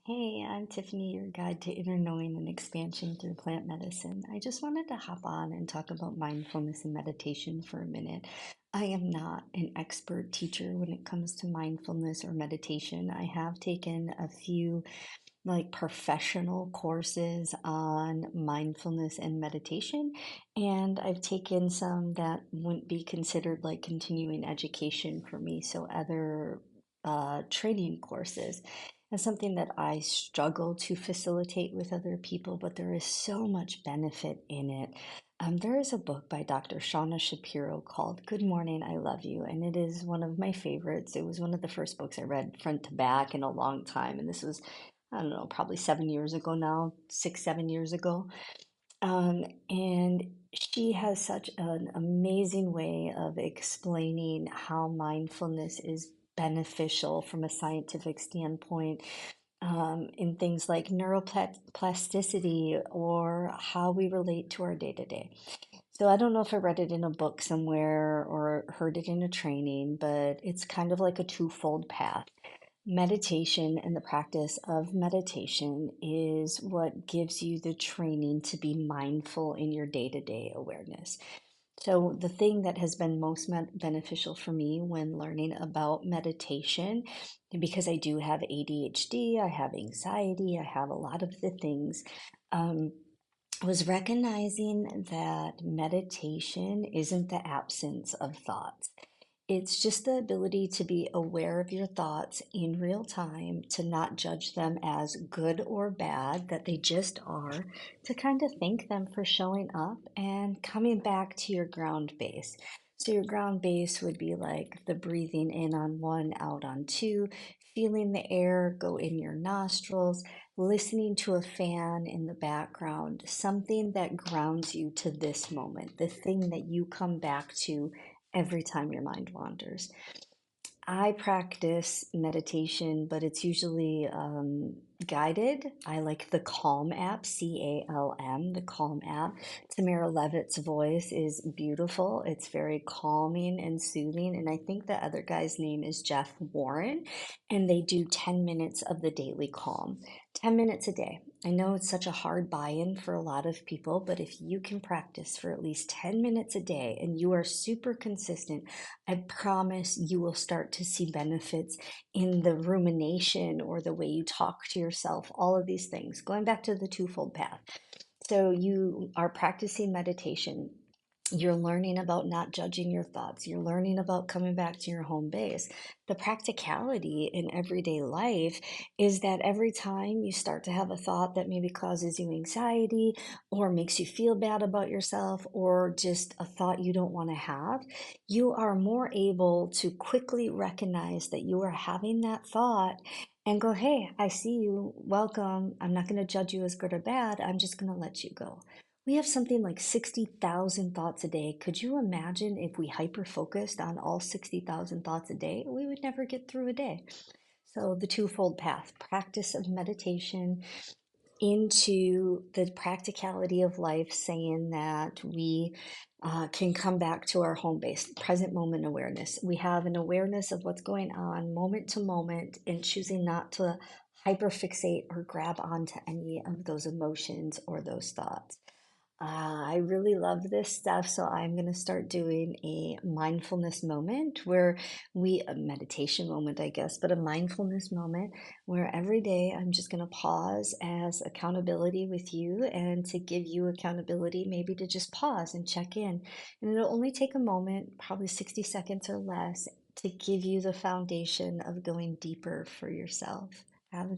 Hey, I'm Tiffany, your guide to inner knowing and expansion through plant medicine. I just wanted to hop on and talk about mindfulness and meditation for a minute. I am not an expert teacher when it comes to mindfulness or meditation. I have taken a few professional courses on mindfulness and meditation, and I've taken some that wouldn't be considered like continuing education for me, so other training courses. And something that I struggle to facilitate with other people, but there is so much benefit in it. There is a book by Dr. Shauna Shapiro called Good Morning, I Love You, and it is one of my favorites. It was one of the first books I read front to back in a long time, and this was, I don't know, probably 7 years ago now, 6, 7 years ago. And she has such an amazing way of explaining how mindfulness is beneficial from a scientific standpoint, in things like neuroplasticity or how we relate to our day to day. So I don't know if I read it in a book somewhere or heard it in a training, but it's kind of like a twofold path. Meditation and the practice of meditation is what gives you the training to be mindful in your day to day awareness. So, the thing that has been most beneficial for me when learning about meditation, because I do have ADHD, I have anxiety, I have a lot of the things, um, was recognizing that meditation isn't the absence of thoughts. It's just the ability to be aware of your thoughts in real time, to not judge them as good or bad, that they just are, to kind of thank them for showing up and coming back to your ground base. So, your ground base would be like the breathing in on one, out on two, feeling the air go in your nostrils, listening to a fan in the background, something that grounds you to this moment, the thing that you come back to every time your mind wanders. I practice meditation, but it's usually guided. I like the Calm app, CALM, the Calm app. Tamara Levitt's voice is beautiful. It's very calming and soothing. And I think the other guy's name is Jeff Warren, and they do 10 minutes of the daily calm, 10 minutes a day. I know it's such a hard buy-in for a lot of people, but if you can practice for at least 10 minutes a day and you are super consistent, I promise you will start to see benefits in the rumination or the way you talk to yourself, all of these things. Going back to the twofold path. So you are practicing meditation. You're learning about not judging your thoughts. You're learning about coming back to your home base. The practicality in everyday life is that every time you start to have a thought that maybe causes you anxiety or makes you feel bad about yourself or just a thought you don't want to have, you are more able to quickly recognize that you are having that thought and go, hey, I see you. Welcome. I'm not going to judge you as good or bad. I'm just going to let you go. We have something like 60,000 thoughts a day. Could you imagine if we hyper focused on all 60,000 thoughts a day? We would never get through a day. So, the twofold path, practice of meditation into the practicality of life, saying that we can come back to our home base, present moment awareness. We have an awareness of what's going on moment to moment and choosing not to hyperfixate or grab onto any of those emotions or those thoughts. I really love this stuff, so I'm going to start doing a mindfulness moment where a meditation moment, I guess, but a mindfulness moment where every day I'm just going to pause as accountability with you and to give you accountability, maybe to just pause and check in. And it'll only take a moment, probably 60 seconds or less, to give you the foundation of going deeper for yourself. Have a